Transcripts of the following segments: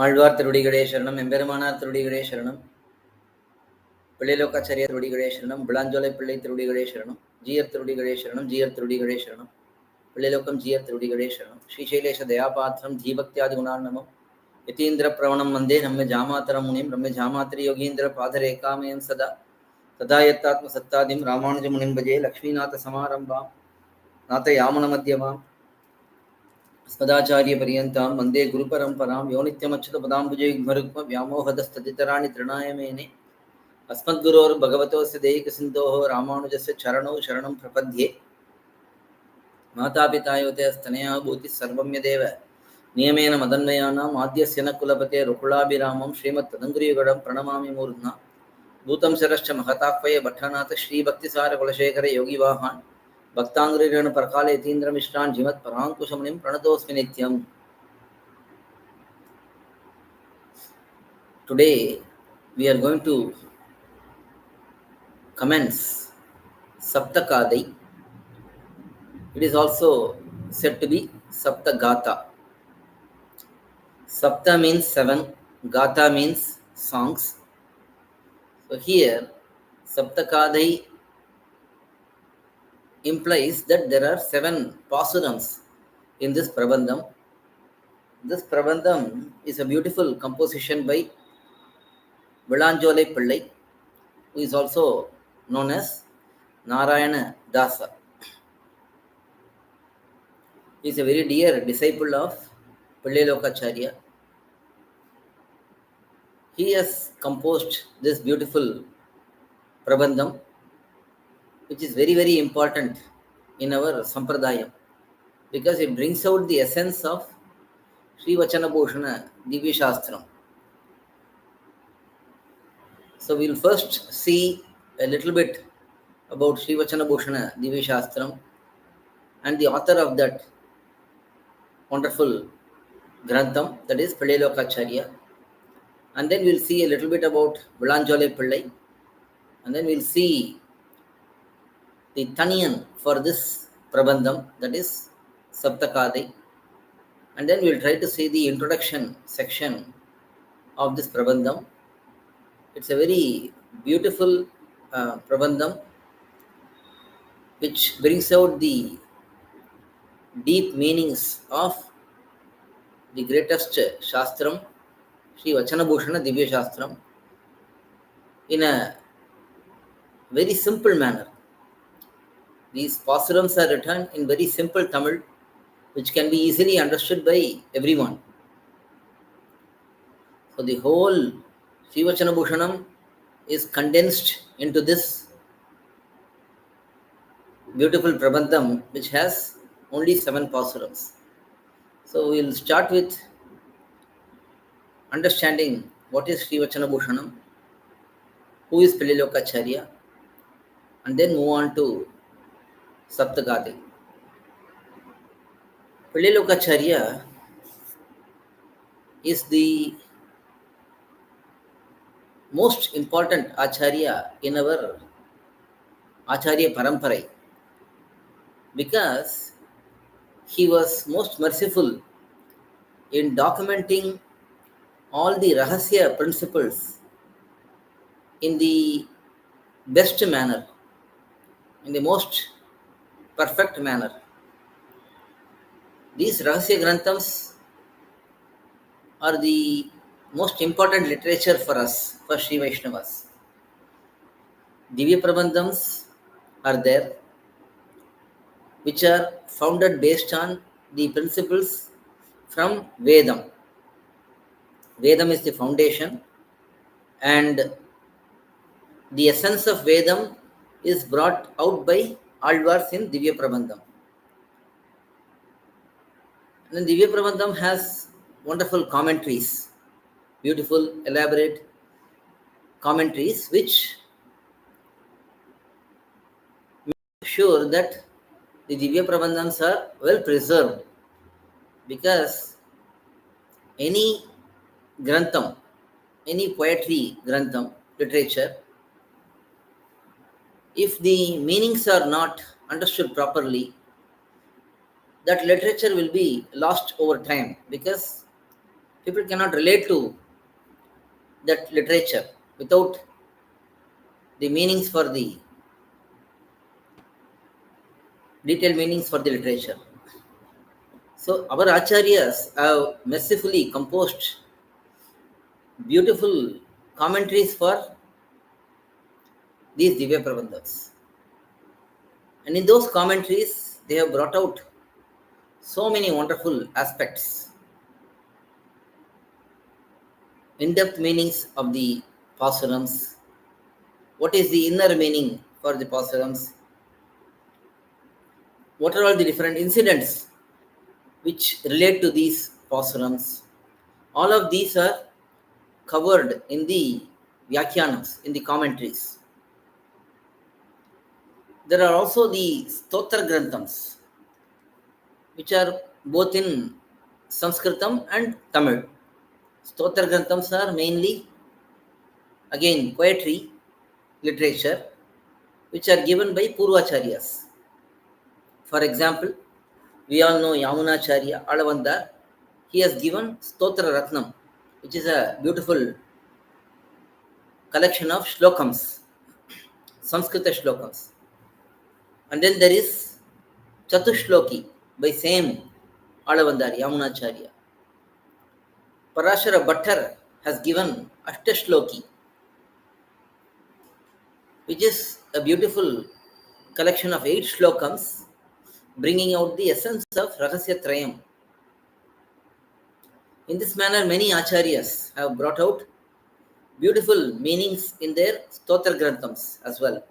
ஆழ்வார் திருவடிகளே சரணம், எம்பெருமானார் திருவடிகளே சரணம், பிள்ளைலோக்காச்சாரிய திருவடிகளே சரணம், விளாஞ்சோலை பிள்ளை திருவடிகளே சரணம், ஜீயர் திருவடிகளே சரணம், ஜீயர் திருவடிகளே சரணம், பிள்ளைலோக்கம் ஜீயர் திருவடிகளே சரணம். ஸ்ரீசைலேஷ தயாபாத்திரம் ஜீபக்தியாதி குணார்ணவம் யதீந்திர பிரவணம் வந்தே நம்ம ஜாமாத்தர முனிம் ரம்ய ஜாமாத்திரி யோகீந்திர பாதரேகாமயம் சதா ததாயத்தாத்ம சத்தாதிம் ராமானுஜ முனிம் பஜே லக்ஷ்மீநாத சமாரம்பாம் நாத யாமன மத்தியமாம் ஸ்மதாச்சாரிய பரியந்தாம் வந்தே குரு பரம்பராம் யோ நித்யமச்சுத பதாம்புஜயுக்மருக்ம व्यामोहदस्तदितराणि तृणाय मेने अस्मद्गुरोर् भगवतोऽस्य दैकसिन्धोः रामानुजस्य चरणौ शरणं प्रपद्ये मातापितायोते स्तनया भूतिः सर्वं यदेव नियमेन मदन्वयानाम् आद्यस्य न कुलपते रुकुलाभिरामं श्रीमत्तदङ्घ्रियुगडं प्रणमामि मूर्ध्ना भूतं शरश्च महताह्वय भट्टनाथ श्रीभक्तिसारकुलशेखर योगिवाहान् भक्ताङ्ग्रिरेण परकाले यतीन्द्रमिश्रान् जिमत्पराङ्कुशमुनिं प्रणतोऽस्मि नित्यम्. Today we are going to commence saptha kAdhai. It is also said to be saptha gata. Sapta means 7, gata means songs. So here saptha kAdhai implies that there are 7 pasurams in this prabandham. This prabandham is a beautiful composition by viLAnjOlaip, who is also known as Narayana Dasa. He is a very dear disciple of piLLai. He has composed this beautiful prabandham, which is very, very important in our sampradayam, because it brings out the essence of SrIvachana bhUshaNam Divya Shastram. So we will first see a little bit about SrIvachana bhUshaNam Divya Shastram and the author of that wonderful grantham, that is lOkAchArya. And then we will see a little bit about viLAnjOlaip, and then we will see the thaniyan for this prabandham, that is saptha kAdhai. And then we will try to see the introduction section of this prabandham. It's a very beautiful prabandham which brings out the deep meanings of the greatest shastram, SrIvachana bhUshaNam Divya Shastram, in a very simple manner. These pasurams are written in very simple Tamil, which can be easily understood by everyone. So the whole SrIvachana bhUshaNam is condensed into this beautiful prabandham, which has only 7 pasurams. So we will start with understanding what is SrIvachana bhUshaNam, who is piLLai, and then move on to saptha kAdhai. piLLai is the most important acharya in our acharya paramparai, because he was most merciful in documenting all the rahasya principles in the best manner, in the most perfect manner. These rahasya granthams are the most important literature for us, for Sri Vaishnavas. Divya Prabandhams are there, which are founded based on the principles from Vedam. Vedam is the foundation, and the essence of Vedam is brought out by Alvars in Divya Prabandham. And Divya Prabandham has wonderful commentaries, beautiful, elaborate commentaries, which make sure that the Divya Prabandhams are well preserved, because any grantham, any poetry grantham, literature, if the meanings are not understood properly, that literature will be lost over time, because People cannot relate to that literature without the meanings for the detailed meanings for the literature. So our acharyas have mercifully composed beautiful commentaries for these Divya Prabandhams. And in those commentaries, they have brought out so many wonderful aspects, in-depth meanings of the pasurams. What is the inner meaning for the pasurams? What are all the different incidents which relate to these pasurams? All of these are covered in the Vyakhyanams, in the commentaries. There are also the Stotra Granthams, which are both in Sanskritam and Tamil. Stotra Granthams are mainly, again, poetry, literature, which are given by Purvacharyas. For example, we all know Yamunacharya, Alavanda. He has given Stotra Ratnam, which is a beautiful collection of shlokams, Sanskrita shlokams. And then there is Chatushloki by same Alavandari, Yamunacharya. Parashara Bhattar has given Ashtashloki, which is a beautiful collection of 8 shlokams, bringing out the essence of Rahasya Trayam. In this manner, many acharyas have brought out beautiful meanings in their Stotra Granthams as well.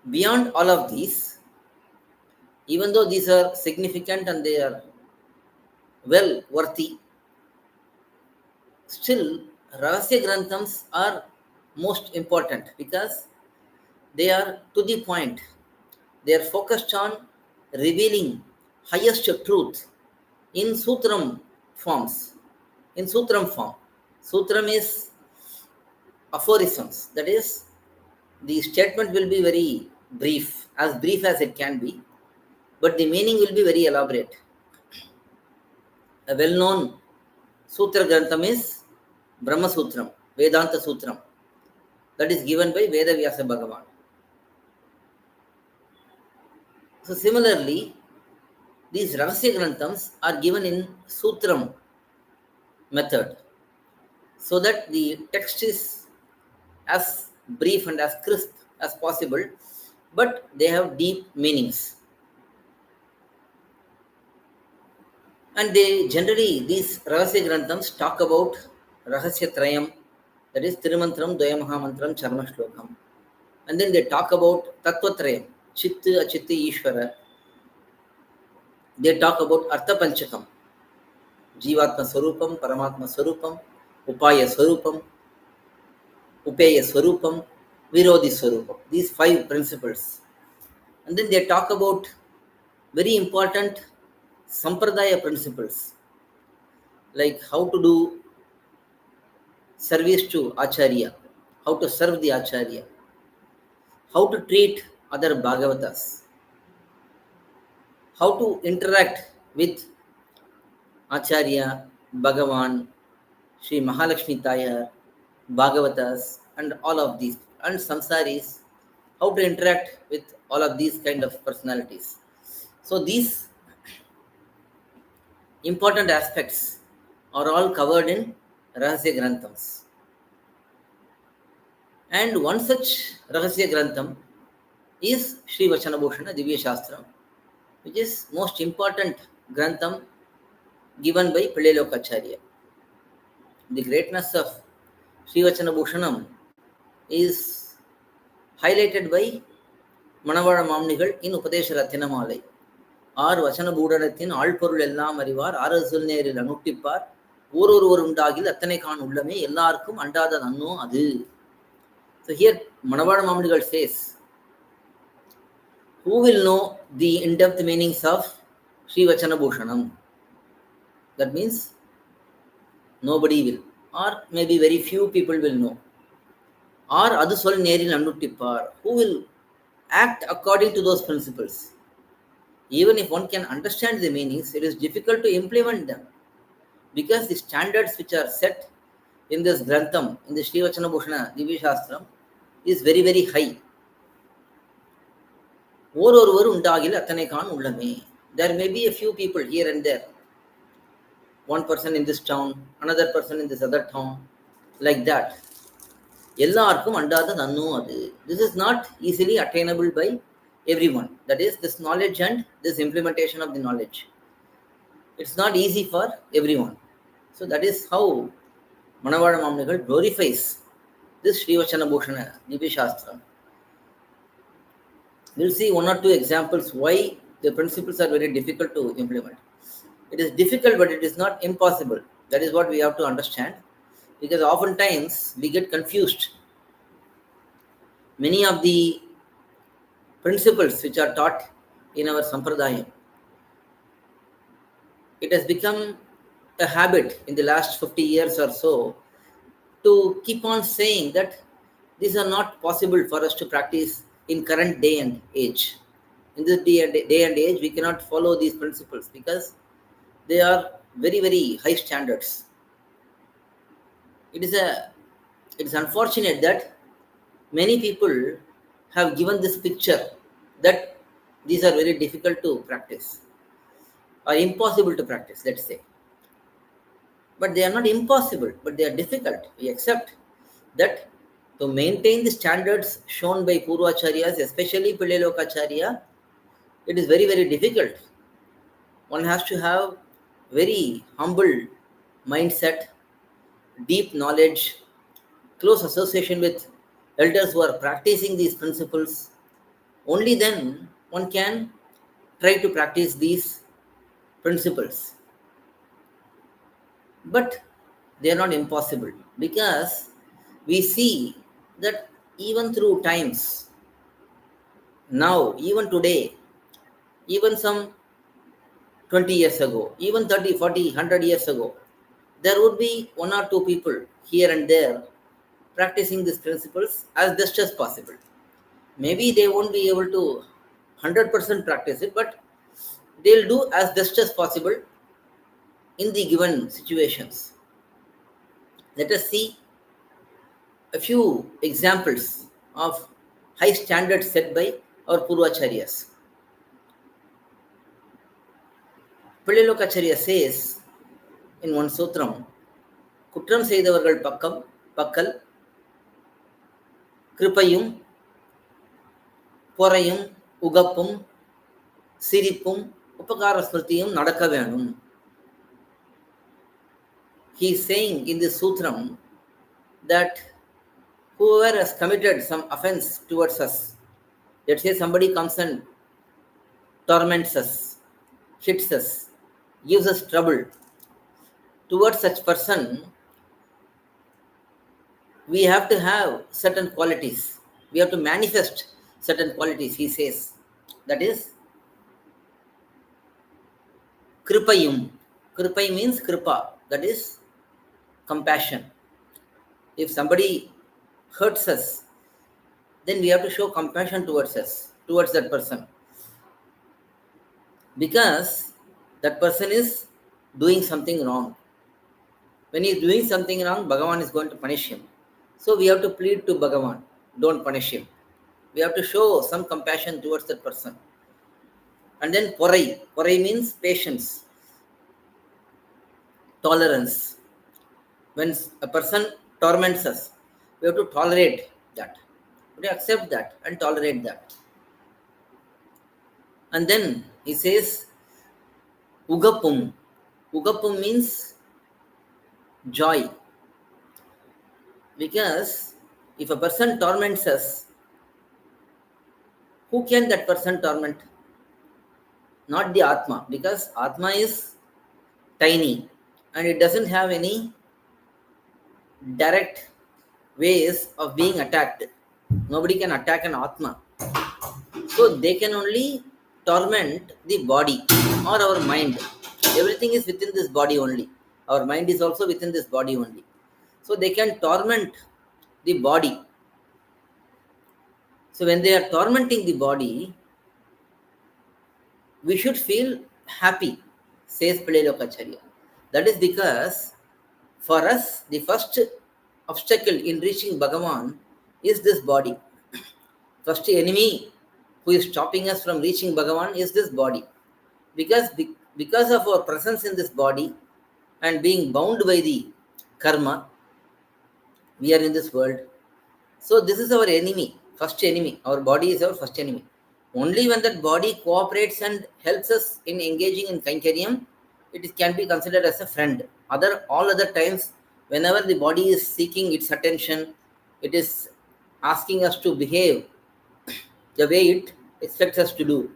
Beyond all of these, even though these are significant and they are well worthy, still Rahasya Granthams are most important because they are to the point. They are focused on revealing highest truth in Sutram forms. In Sutram form. Sutram is aphorisms. That is, the statement will be very brief as it can be, but the meaning will be very elaborate. A well-known Sutra Grantham is Brahma Sutram, Vedanta Sutram, that is given by Veda Vyasa Bhagavan. So similarly, these Rahasya Granthams are given in Sutram method, so that the text is as brief and as crisp as possible, but they have deep meanings. And they generally, these Rahasya Granthams talk about Rahasya Trayam, that is Tirumantram, Dvayamahamantram, Charma Shlokam. And then they talk about Tattva Trayam, Chitta, Achitta, Ishvara. They talk about Artha Panchakam, Jivatma Swarupam, Paramatma Swarupam, Upaya Swarupam, Upeya Swarupam, Virodhi Swarupam. These 5 principles. And then they talk about very important Sampradaya principles, like how to do service to Acharya, how to serve the Acharya, how to treat other Bhagavatas, how to interact with Acharya, Bhagavan, Sri Mahalakshmi Tayar, Bhagavatas, and all of these, and Samsaris, how to interact with all of these kind of personalities. So these important aspects are all covered in Rahasya Granthams. And one such Rahasya Grantham is SrIvachana Bhushana Divya Shastram, which is most important Grantham given by piLLai lOkAchArya. The greatness of SrIvachana Bhushanam is highlighted by Manavada Mamnigal in Upadesha Rathinamaalai. ஆர் வசன பூடனத்தின் ஆழ்பொருள் எல்லாம் அறிவார் ஆறு சொல் நேரில் அனுட்டிப்பார் ஓரொருவர் உண்டாகில் அத்தனை கான் உள்ளமே எல்லாருக்கும் அண்டாத நன்னோ அது. So here Manavada Mamnigal says, who will know the in-depth meanings of SrIvachana Bhushanam? That means nobody will, or maybe very few people will know. Or adu sol neril annuttipar, who will act according to those principles. Even if one can understand the meanings, it is difficult to implement them. because the standards which are set in this Grantham, in the SrIvachana bhUshaNam Divya Shastram, is very, very high. There may be a few people here and there, one person in this town, another person in this other town, like that. This is not easily attainable by everyone. That is, this knowledge and this implementation of the knowledge. It's not easy for everyone. So that is how Manavada Mamnigal glorifies this SrIvachana bhUshaNam Divya Shastram. We'll see one or two examples why the principles are very difficult to implement. It is difficult, but it is not impossible. That is what we have to understand. Because oftentimes we get confused. Many of the principles which are taught in our Sampradayam, it has become a habit in the last 50 years or so to keep on saying that these are not possible for us to practice in current day and age. In this day and age, we cannot follow these principles because they are very, very high standards. It is unfortunate that many people have given this picture that these are very difficult to practice or impossible to practice, let's say. But they are not impossible, but they are difficult. We accept that to maintain the standards shown by Purvacharyas, especially piLLai lOkAchArya, it is very, very difficult. One has to have very humble mindset, deep knowledge, close association with elders who are practicing these principles. Only then one can try to practice these principles. But they are not impossible because we see that even through times, now, even today, even some 20 years ago, even 30, 40, 100 years ago, there would be one or two people here and there practicing these principles as best as possible. Maybe they won't be able to 100% practice it, but they'll do as best as possible in the given situations. Let us see a few examples of high standards set by our Purvacharyas. piLLai lOkAchArya says in one sutram, Kutram செய்தவர்கள் பக்கல் கிருபையும் பொறையும் உகப்பும் சிரிப்பும் உபகார ஸ்மிருதியும் நடக்க வேணும். He is saying in this sutram that whoever has committed some offense towards us, let's say somebody comes and torments us, hits us, gives us trouble, towards such person, we have to have certain qualities. We have to manifest certain qualities, he says. That is, kripayum. Kripai means kripa. That is compassion. If somebody hurts us, then we have to show compassion towards that person. Because that person is doing something wrong. When he is doing something wrong, Bhagavan is going to punish him. So we have to plead to Bhagavan, don't punish him. We have to show some compassion towards that person. And then porai. Porai means patience, tolerance. When a person torments us, we have to tolerate that. We have to accept that and tolerate that. And then he says, Ugapum. Ugapum means joy. Because if a person torments us, who can that person torment? Not the Atma, because Atma is tiny and it doesn't have any direct ways of being attacked. Nobody can attack an Atma. So they can only torment the body or our mind. Everything is within this body only. Our mind is also within this body only. So they can torment the body. So when they are tormenting the body, we should feel happy, says piLLai lOkAchArya. That is because for us, the first obstacle in reaching Bhagavan is this body. First enemy who is stopping us from reaching Bhagavan is this body. Because of our presence in this body and being bound by the karma, we are in this world. So this is our enemy, first enemy. Our body is our first enemy. Only when that body cooperates and helps us in engaging in Kainkariam, can be considered as a friend. All other times, whenever the body is seeking its attention, it is asking us to behave the way it expects us to do,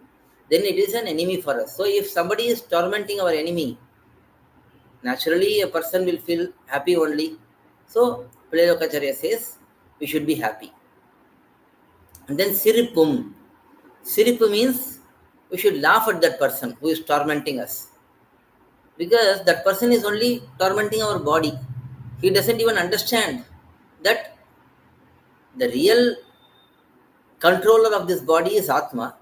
then it is an enemy for us. So if somebody is tormenting our enemy, naturally a person will feel happy only. So lOkAchArya says we should be happy. And then siripum. Siripu means we should laugh at that person who is tormenting us. Because that person is only tormenting our body. He doesn't even understand that the real controller of this body is Atma.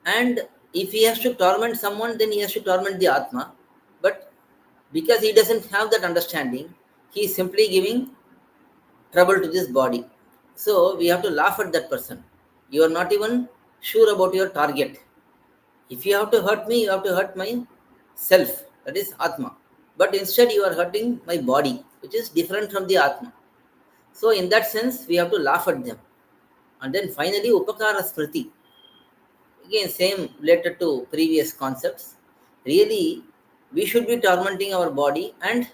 And if he has to torment someone, then he has to torment the Atma. But because he doesn't have that understanding, he is simply giving trouble to this body. So we have to laugh at that person. You are not even sure about your target. If you have to hurt me, you have to hurt my self, that is Atma. But instead you are hurting my body, which is different from the Atma. So in that sense, we have to laugh at them. And then finally, Upakara Smriti. Again, same related to previous concepts. Really, we should be tormenting our body and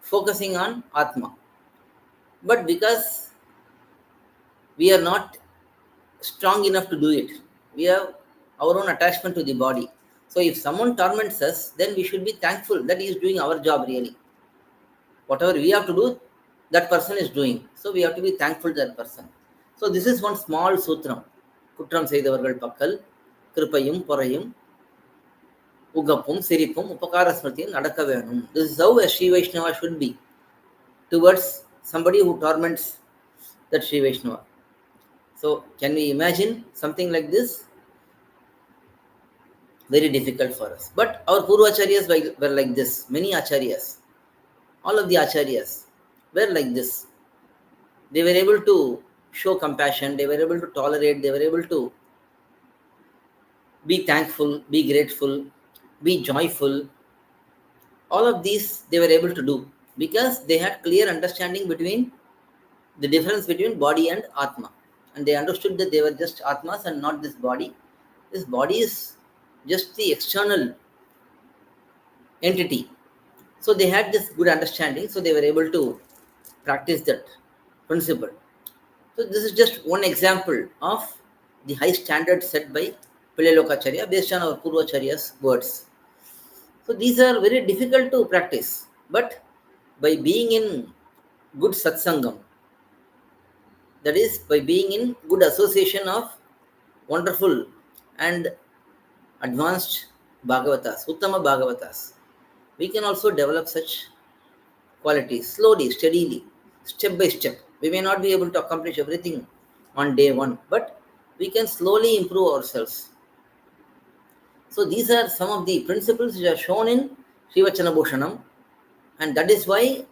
focusing on Atma. But because we are not strong enough to do it, we have our own attachment to the body. So if someone torments us, then we should be thankful that he is doing our job really. Whatever we have to do, that person is doing. So we have to be thankful to that person. So this is one small sutram. Kutram செய்தவர்கள் பக்கல் கிருபையும் பொறையும் உகப்பும் சிரிப்பும் உபகார ஸ்மிருதியும் நடக்க வேணும். This is how a Sri Vaishnava should be towards somebody who torments that Sri Vaishnava. So can we imagine something like this? Very difficult for us. But our Purvacharyas were like this. Many Acharyas, all of the Acharyas were like this. They were able to show compassion, they were able to tolerate, they were able to be thankful, be grateful, be joyful. All of these they were able to do because they had clear understanding between the difference between body and Atma. And they understood that they were just Atmas and not this body. This body is just the external entity. So they had this good understanding, so they were able to practice that principle. So this is just one example of the high standard set by lOkAchArya based on our Purvacharya's words. So these are very difficult to practice, but by being in good satsangam, that is by being in good association of wonderful and advanced Bhagavatas, Uttama Bhagavatas, we can also develop such qualities slowly, steadily, step by step. We may not be able to accomplish everything on day one, but we can slowly improve ourselves. So these are some of the principles which are shown in SrIvachana bhUshaNam, and that is why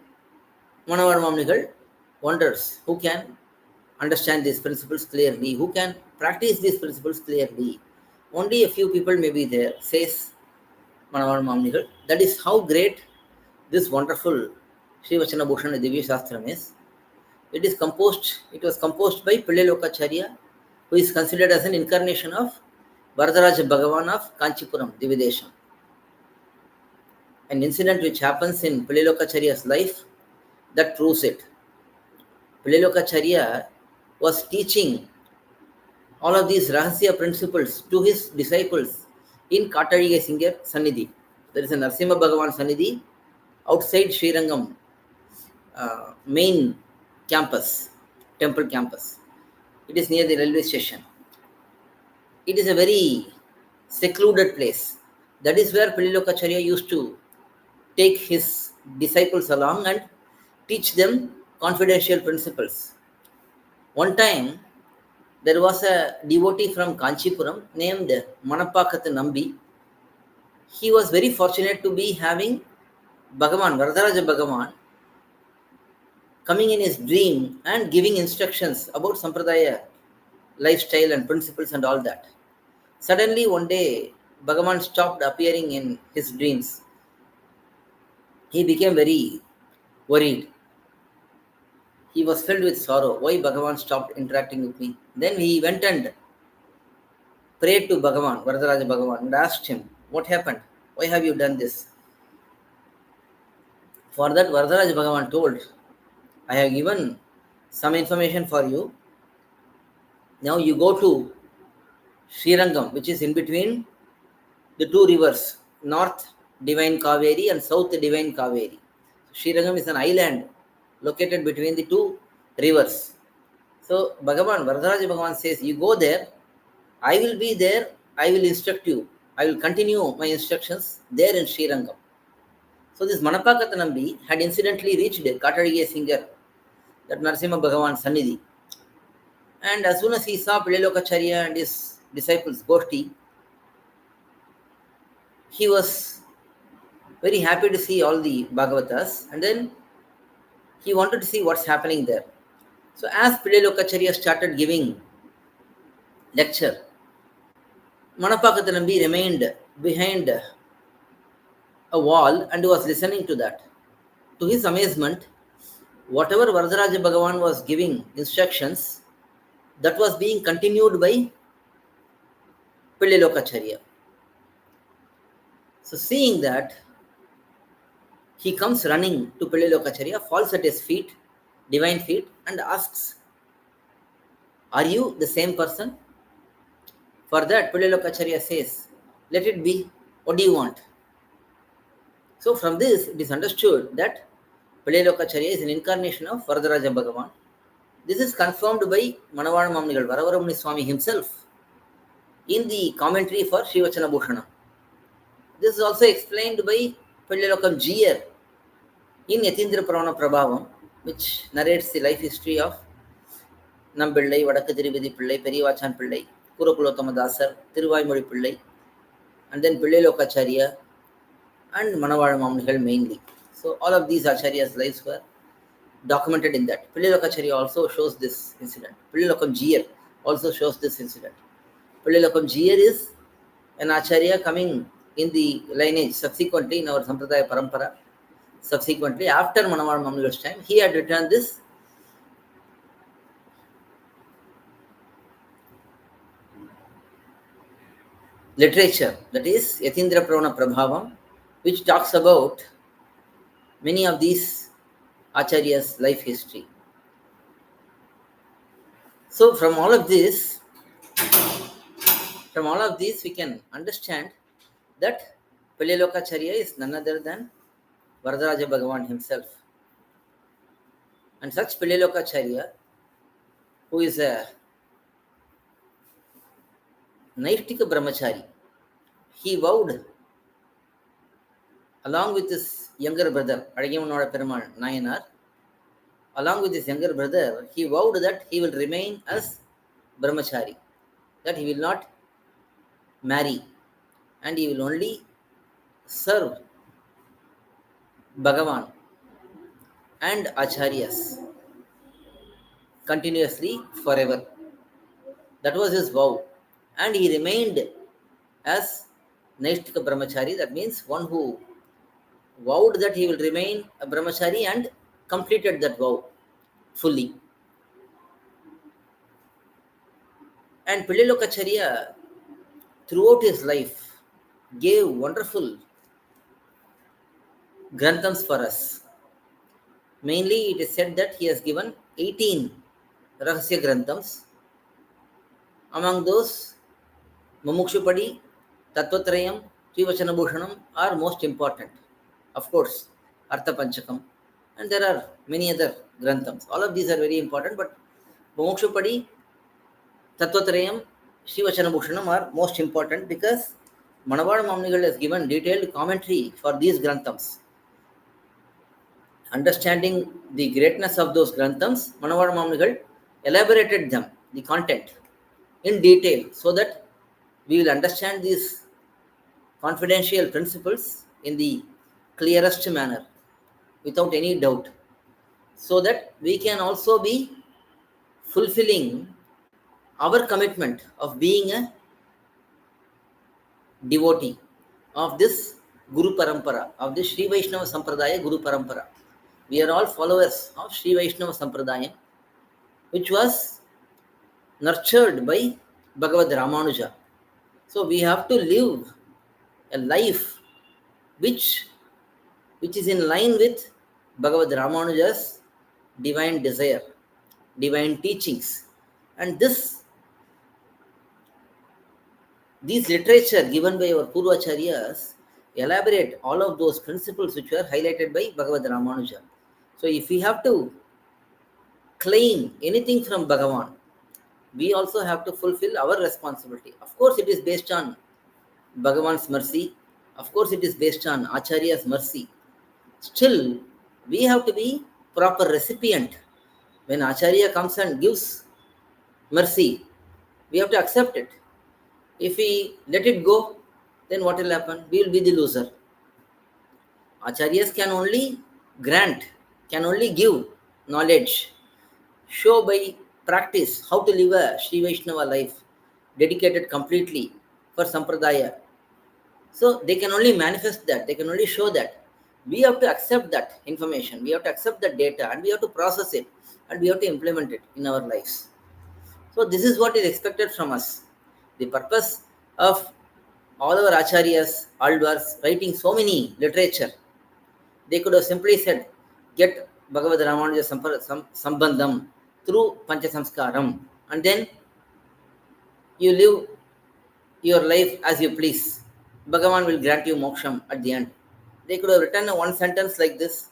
Manavar Mamnigal wonders who can understand these principles clearly, who can practice these principles clearly. Only a few people may be there, says Manavar Mamnigal. That is how great this wonderful SrIvachana bhUshaNam Divya Shastram is. It was composed by lOkAchArya, who is considered as an incarnation of Varadaraja Bhagavan of Kanchipuram, Dividesham. An incident which happens in lOkAchArya's life that proves it. lOkAchArya was teaching all of these Rahasya principles to his disciples in Kataliga Singer Sannidhi. There is a Narasimha Bhagavan Sannidhi outside Srirangam main campus, temple campus. It is near the railway station. It is a very secluded place. That is where lOkAchArya used to take his disciples along and teach them confidential principles. One time, there was a devotee from Kanchipuram named Manapakathu Nambi, he was very fortunate to be having Bhagavan, Varadaraja Bhagavan, coming in his dream and giving instructions about Sampradaya lifestyle and principles and all that. Suddenly, one day, Bhagavan stopped appearing in his dreams. He became very worried. He was filled with sorrow. Why Bhagavan stopped interacting with me? Then he went and prayed to Bhagavan, Varadaraja Bhagavan, and asked him, what happened? Why have you done this? For that, Varadaraja Bhagavan told, I have given some information for you. Now you go to Srirangam, which is in between the two rivers, north divine Kaveri and south divine Kaveri. Srirangam is an island located between the two rivers. So Bhagavan, Varadaraja Bhagavan says, you go there, I will be there, I will instruct you. I will continue my instructions there in Srirangam. So this Manapakatanambi had incidentally reached Katadiya Singer, that Narasimha Bhagavan Sannidhi. And as soon as he saw lOkAchArya and his disciples, Goshti, he was very happy to see all the Bhagavatas, and then he wanted to see what's happening there. So as lOkAchArya started giving lecture, Manapakatanambi remained behind a wall and was listening to that. To his amazement, whatever Varadaraja Bhagavan was giving instructions, that was being continued by lOkAchArya. So seeing that, he comes running to lOkAchArya, falls at his feet, divine feet, and asks, are you the same person? For that, lOkAchArya says, let it be. What do you want? So from this, it is understood that lOkAchArya is an incarnation of Varadaraja Bhagavan. This is confirmed by Manavada Mamnigal, Varavaramuni Swami himself, in the commentary for SrIvachana bhUshaNam. This is also explained by piLLai in Yatindra Purana Prabhavam, which narrates the life history of Nambillai, Vadakku Tirupati Pillai, Periyavachan Pillai, Kurakulottama Dasar, Thiruvaimozhi Pillai, and then lOkAchArya and Manavada Mamnigal mainly. So all of these acharyas' lives were documented in that. lOkAchArya also shows this incident. piLLai also shows this incident. piLLai is an acharya coming in the lineage subsequently in our Sampradaya Parampara. Subsequently, after Manavada Mamnigal's time, he had written this literature, that is Yatindra Purana Prabhavam, which talks about many of these acharyas' life history. So from all of this, we can understand that lOkAchArya is none other than Varadaraja Bhagavan himself. And such lOkAchArya, who is a Naishtika Brahmachari, he vowed, along with his younger brother, Adagimanoda Perumal Nayanar, along with his younger brother, he vowed that he will remain as Brahmachari, that he will not marry, and he will only serve Bhagavan and Acharyas continuously forever. That was his vow. And he remained as Naishtika Brahmachari, that means one who vowed that he will remain a Brahmachari and completed that vow fully. And lOkAchArya, throughout his life, gave wonderful granthams for us. Mainly, it is said that he has given 18 Rahasya Granthams. Among those, Mumukshupadi, Tattvatrayam, SrIvachana bhUshaNam are most important. Of course, Artha Panchakam, and there are many other Granthams. All of these are very important, but Mumukshupadi, Tattvatrayam, SrIvachana bhUshaNam are most important because Manavada Mamnigal has given detailed commentary for these Granthams. Understanding the greatness of those Granthams, Manavada Mamnigal elaborated them, the content, in detail, so that we will understand these confidential principles in the clearest manner, without any doubt, so that we can also be fulfilling our commitment of being a devotee of this Guru Parampara, of this Sri Vaishnava Sampradaya Guru Parampara. We are all followers of Sri Vaishnava Sampradaya, which was nurtured by Bhagavad Ramanuja. So we have to live a life which is in line with Bhagavad Ramanuja's divine desire, divine teachings. And these literature given by our Purvacharyas elaborate all of those principles which were highlighted by Bhagavad Ramanuja. So if we have to claim anything from Bhagavan, we also have to fulfill our responsibility. Of course, it is based on Bhagavan's mercy. Of course, it is based on Acharya's mercy. Still, we have to be proper recipient. When Acharya comes and gives mercy, we have to accept it. If we let it go, then what will happen? We will be the loser. Acharyas can only grant, can only give knowledge, show by practice how to live a Sri Vaishnava life dedicated completely for Sampradaya. So they can only manifest that, they can only show that. We have to accept that information, we have to accept that data, and we have to process it, and we have to implement it in our lives. So this is what is expected from us. The purpose of all our acharyas, aldvars, writing so many literature, they could have simply said, get Bhagavad Ramanuja Sambandham through Pancha Samskaram, and then you live your life as you please. Bhagavan will grant you moksham at the end. They could have written a one sentence like this,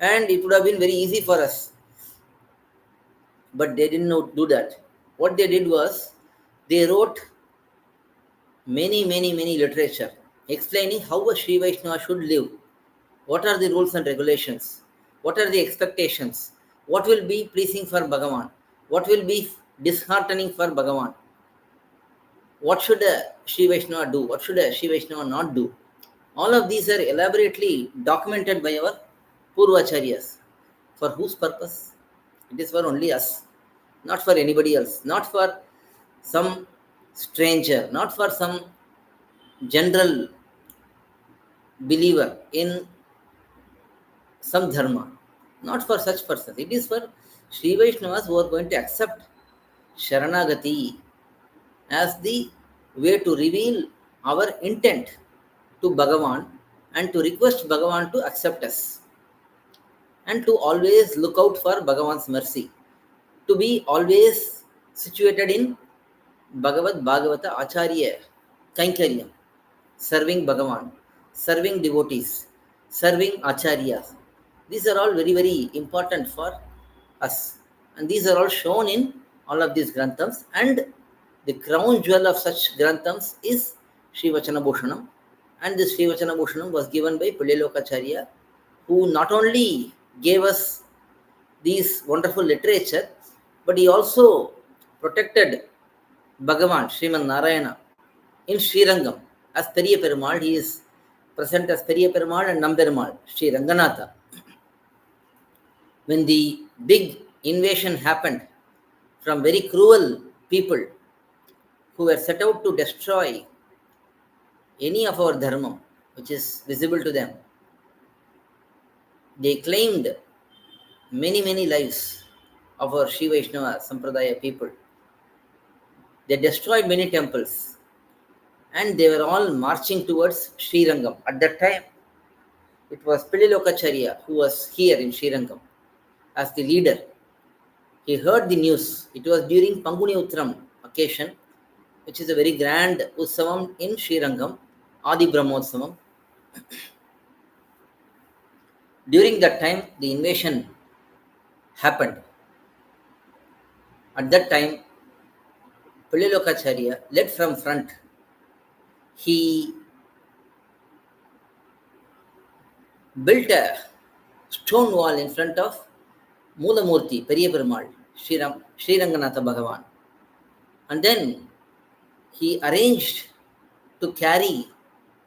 and it would have been very easy for us. But they didn't do that. What they did was, they wrote many literature explaining how a Sri Vaishnava should live. What are the rules and regulations? What are the expectations? What will be pleasing for Bhagavan? What will be disheartening for Bhagavan? What should a Sri Vaishnava do? What should a Sri Vaishnava not do? All of these are elaborately documented by our Purvacharyas. For whose purpose? It is for only us, not for anybody else, not for some stranger, not for some general believer in some dharma, not for such persons. It is for Sri Vaishnavas who are going to accept Sharanagati as the way to reveal our intent to Bhagavan and to request Bhagavan to accept us, and to always look out for Bhagavan's mercy, to be always situated in Bhagavad Bhagavata Acharya Kainkaryam, serving Bhagavan, serving devotees, serving Acharyas. These are all very important for us, and these are all shown in all of these granthams, and the crown jewel of such granthams is SrIvachana bhUshaNam, and this SrIvachana bhUshaNam was given by piLLai lOkAchArya, who not only gave us these wonderful literature, but he also protected Bhagavan, Sriman Narayana, in Srirangam as Periya Perumal. He is present as Periya Perumal and Namperumal, Sri Ranganatha. When the big invasion happened from very cruel people who were set out to destroy any of our dharma which is visible to them, they claimed many lives of our Sri Vaishnava Sampradaya people. They destroyed many temples, and they were all marching towards Srirangam. At that time, it was piLLai lOkAchArya who was here in Srirangam as the leader. He heard the news. It was during Panguni Uttram occasion, which is a very grand Utsavam in Srirangam, Adi Brahmotsavam. During that time, the invasion happened. At that time, piLLai lOkAchArya led from front. He built a stone wall in front of Moolamurti, Periya Perumal, Sri Ranganatha Bhagavan. And then he arranged to carry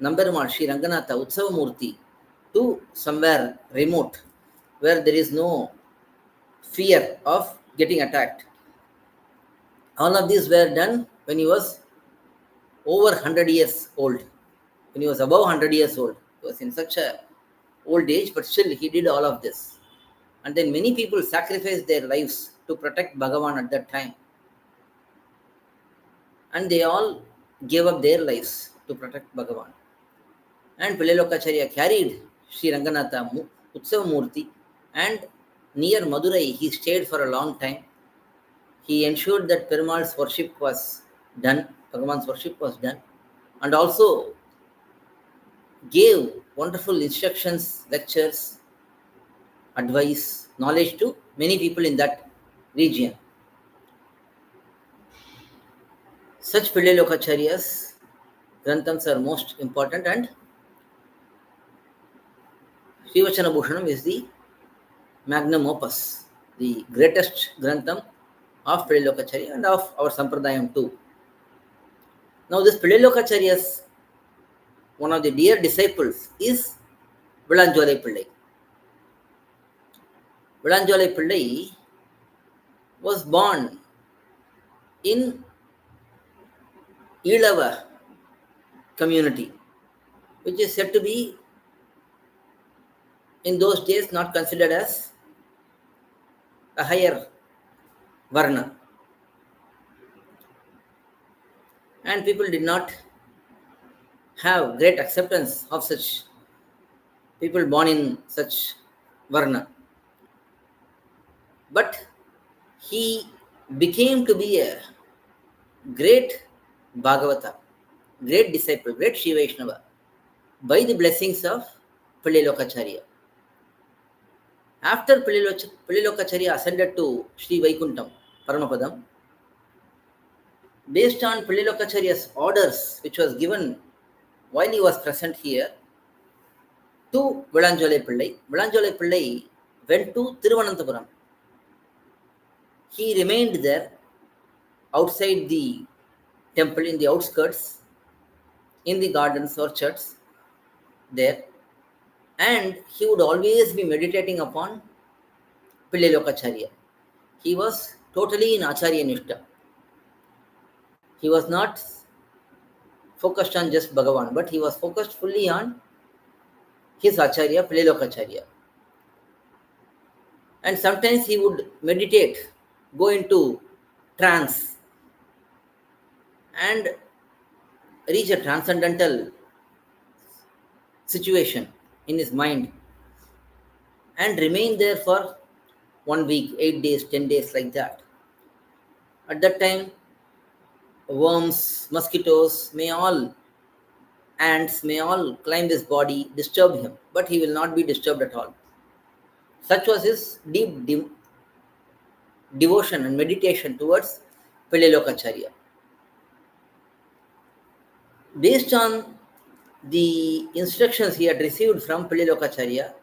Nambermal Sri Ranganatha Utsavamurti to somewhere remote where there is no fear of getting attacked. All of these were done when he was over 100 years old. When he was above 100 years old, he was in such a old age, but still he did all of this. And then many people sacrificed their lives to protect Bhagavan at that time. And they all gave up their lives to protect Bhagavan. And piLLai lOkAchArya carried Sri Ranganatha Utsavamurti, and near Madurai he stayed for a long time. He ensured that Perumal's worship was done, Bhagavan's worship was done, and also gave wonderful instructions, lectures, advice, knowledge to many people in that region. Such piLLai lOkAchArya's granthams are most important, and SrIvachana bhUshaNam is the magnum opus, the greatest grantham of piLLai lOkAchArya and of our Sampradayam too. Now this piLLai lOkAchArya's one of the dear disciples is viLAnjOlaip piLLai. viLAnjOlaip piLLai was born in Ilava community, which is said to be in those days not considered as a higher varna. And people did not have great acceptance of such people born in such varna. But he became to be a great Bhagavata, great disciple, great Sri Vaishnava by the blessings of piLLai lOkAchArya. After piLLai lOkAchArya ascended to Sri Vaikuntham, Paramapadam, based on piLLai lOkAchArya's orders, which was given while he was present here, to viLAnjOlaip piLLai, viLAnjOlaip piLLai went to Thiruvananthapuram. He remained there outside the temple, in the outskirts, in the gardens, orchards there, and he would always be meditating upon piLLai lOkAchArya. He was totally in Acharya Nishta. He was not focused on just Bhagavan, but he was focused fully on his Acharya, piLLai lOkAchArya. And sometimes he would meditate, go into trance, and reach a transcendental situation in his mind and remain there for 1 week, 8 days, 10 days, like that. At that time, worms, mosquitoes, ants may all climb his body, disturb him, but he will not be disturbed at all. Such was his deep devotion and meditation towards piLLai lOkAchArya. Based on the instructions he had received from piLLai lOkAchArya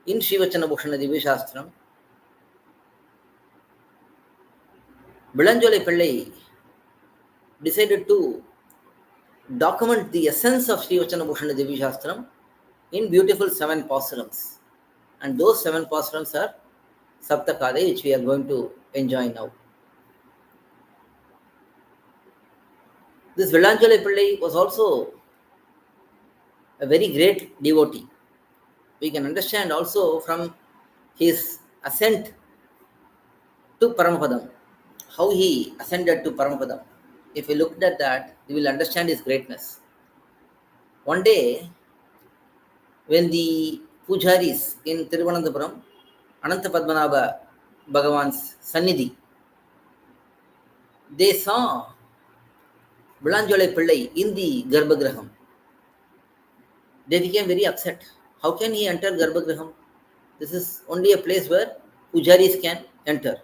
in SrIvachana bhUshaNam Divya Shastram, viLAnjOlaip piLLai decided to document the essence of SrIvachana bhUshaNam Divya Shastram in beautiful 7 pasurams. And those 7 pasurams are saptha kAdhai, which we are going to enjoy now. This viLAnjOlaip piLLai was also a very great devotee. We can understand also from his ascent to Paramapadam, how he ascended to Paramapadam. If we looked at that, we will understand his greatness. One day, when the pujaris in Thiruvananthapuram, Ananta Padmanabha Bhagavan's Sannidhi, they saw viLAnjOlaip piLLai in the Garbhagraham. They became very upset. How can he enter Garbhagraham? This is only a place where pujaris can enter.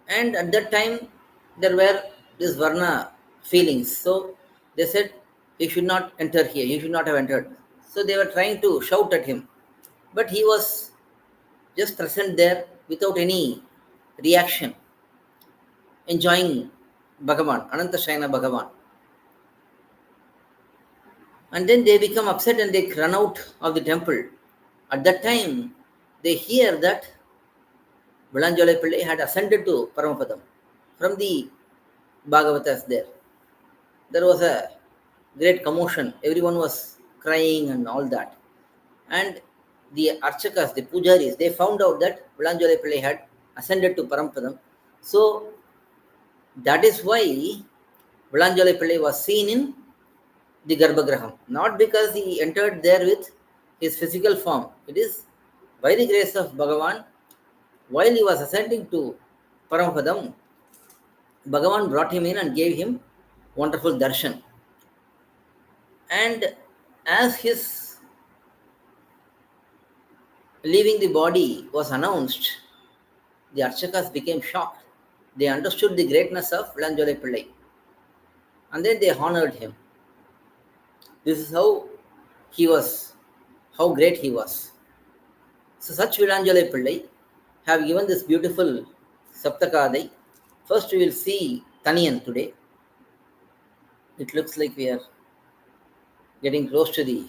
And at that time, there were these Varna feelings. So they said, he should not enter here, he should not have entered. So they were trying to shout at him. But he was just present there without any reaction, enjoying Bhagavan, Ananta Shayana Bhagavan. And then they become upset and they run out of the temple. At that time, they hear that viLAnjOlaip had ascended to Paramapadam from the Bhagavatas there. There was a great commotion. Everyone was crying and all that. And the Archakas, the Pujaris, they found out that viLAnjOlaip had ascended to Paramapadam. So that is why viLAnjOlaip was seen in the Garbhagraham. Not because he entered there with his physical form. It is by the grace of Bhagavan, while he was ascending to Paramapadam, Bhagavan brought him in and gave him wonderful darshan. And as his leaving the body was announced, the Archakas became shocked. They understood the greatness of viLAnjOlaip, and then they honored him. This is how great he was. So such viLAnjOlaip have given this beautiful saptha kAdhai. First we will see thaniyan today. It looks like we are getting close to the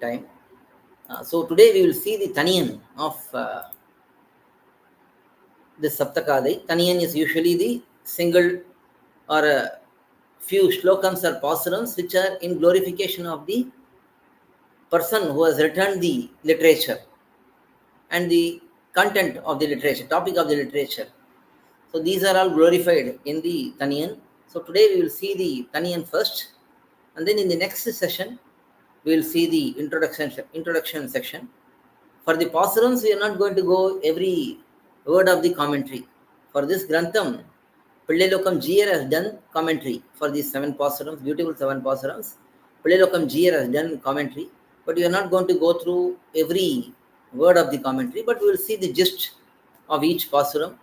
time. So today we will see the thaniyan of this saptha kAdhai. Thaniyan is usually the single or a few slokams or pasurams which are in glorification of the person who has written the literature and the content of the literature, topic of the literature. So these are all glorified in the thaniyan. So today we will see the thaniyan first, and then in the next session we will see the introduction section. For the pasurams, we are not going to go every word of the commentary. For this grantham, piLLai has done commentary for these 7 pasurams, beautiful 7 pasurams. piLLai has done commentary, but we are not going to go through every word of the commentary, but we will see the gist of each pasuram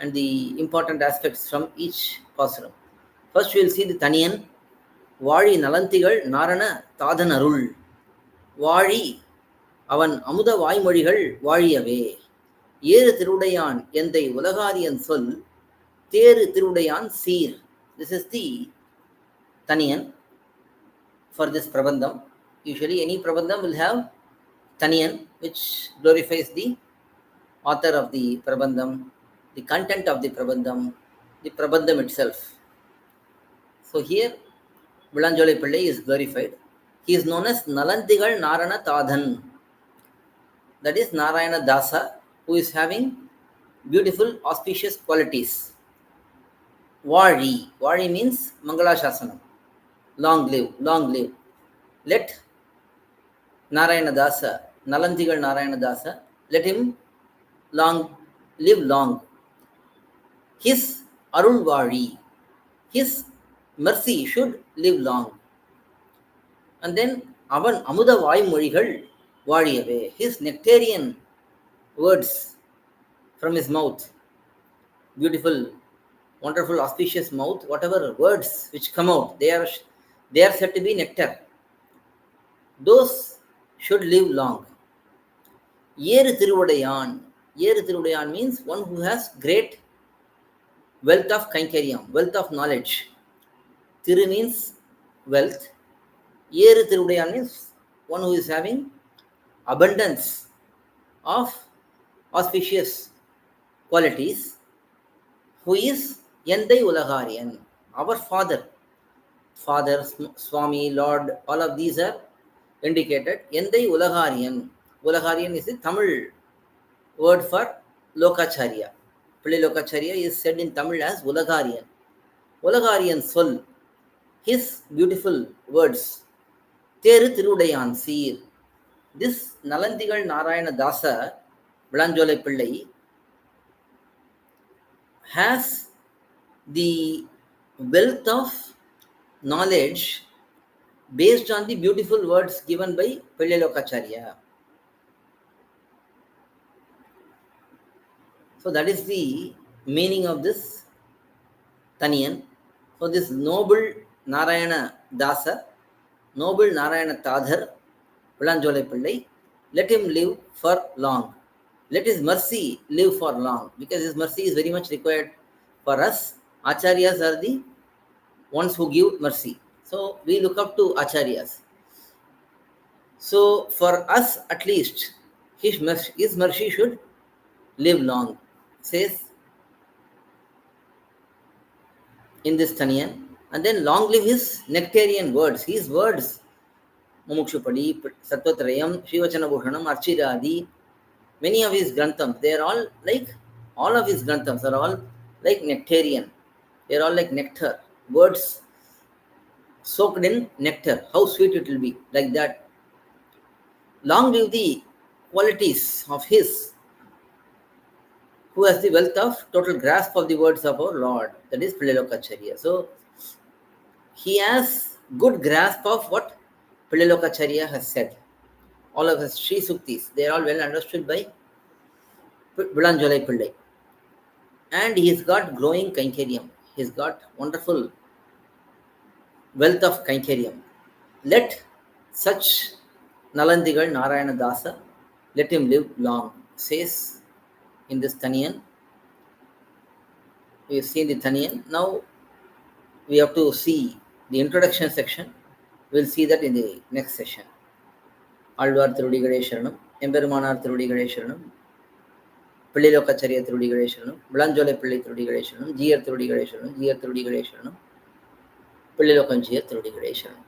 and the important aspects from each pasuram. First we will see the thaniyan. Vali nalantigal narana thadan arul. Vali avan amuda vaimorigal valiave. Yeru thirudayan endai ulagariyan sol. Theru thirudayan seer. This is the thaniyan for this prabandham. Usually any prabandham will have thaniyan, which glorifies the author of the prabandham, the content of the prabandham itself. So here viLAnjOlaip is glorified. He is known as Nalantigal Narana Tadhan. That is Narayana Dasa, who is having beautiful auspicious qualities. Vali. Vali means Mangala Shasanam. Long live, long live. Let Narayana Dasa, Nalantigal Narayana Dasa, let him live long. His Arul Vali, his mercy should live long. And then Avan Amuda Vaimorigal Valiyave, his nectarian words from his mouth, beautiful, wonderful, auspicious mouth, whatever words which come out, they are said to be nectar. Those should live long. Yeru Thirudayan means one who has great wealth of Kainkaryam, wealth of knowledge. Thiru means wealth. Yeru Thirudayan means one who is having abundance of auspicious qualities, who is Endai Ulagariyan, our father. Father, Swami, Lord, all of these are indicated. Endai Ulagariyan. Ulagariyan is the Tamil word for lOkAchArya. piLLai is said in Tamil as Ulagariyan. Ulagariyan Sol, his beautiful words. Theru Thirudayan Seer. This Nalantigal Narayana Dasa, viLAnjOlaip, has the wealth of knowledge based on the beautiful words given by lOkAchArya. So that is the meaning of this thaniyan. So this noble Narayana Dasa, noble Narayana Tadhar, viLAnjOlaip, let him live for long. Let his mercy live for long, because his mercy is very much required for us. Acharyas are the ones who give mercy. So we look up to Acharyas. So for us at least, his mercy should live long, says in this thaniyan. And then long live his nectarian words, his words, Mumukshupadi, Sattvatrayam, SrIvachana bhUshaNam, Archiradi, many of his granthams, they are all of his granthams are all like nectarian. They are all like nectar, words soaked in nectar. How sweet it will be, like that. Long live the qualities of his who has the wealth of total grasp of the words of our Lord, that is lOkAchArya. So he has good grasp of what lOkAchArya has said. All of his Sri Suktis, they are all well understood by viLAnjOlaip. And he's got growing Kainkaryam. He's got wonderful wealth of Kainkaryam. Let such Nalandigal Narayana Dasa, let him live long, says in this thaniyan. We've seen the thaniyan. Now we have to see the introduction section. We'll see that in the next session. Alvar Thirudikale Sharanam, Emberumanar Thirudikale Sharanam, piLLai Thirudikale Sharanam, viLAnjOlaip Thirudikale Sharanam, GR Thirudikale Sharanam, GR Thirudikale Sharanam, piLLai Thirudikale Sharanam.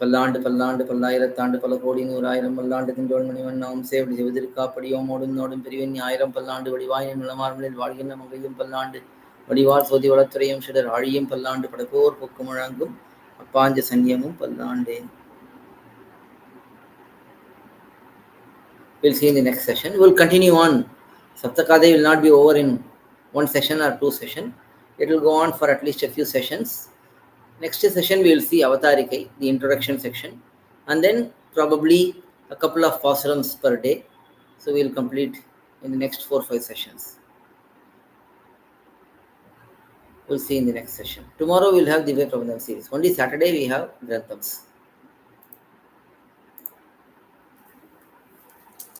பல்லாண்டு பல்லாண்டு பல்லாயிரத்தாண்டு பல கோடி நூறாயிரம் பல்லாண்டு தின்றோள் மணிவண்ணாம் சேவடி சிவதிருக்காப்படியோம் ஓடும் பெரியவன் ஆயிரம் பல்லாண்டு வடிவாயின் நிலமார்மலில் வாழ்கின்ற மங்கையும் பல்லாண்டு வடிவார் சோதி வளத்துறையும் சிலர் ஆழியும் பல்லாண்டு படப்போர் பொக்கு முழங்கும் அப்பாஞ்ச சன்னியமும் பல்லாண்டு. We'll see in the next session. We'll continue on. Saptha kAdhai will not be over in one session or two sessions. It will go on for at least a few sessions. Next session we will see Avatarikai, the introduction section, and then probably a couple of pasarams per day. So we will complete in the next 4 or 5 sessions. We'll see in the next session. Tomorrow we'll have the prabandham series. Only Saturday we have granthams.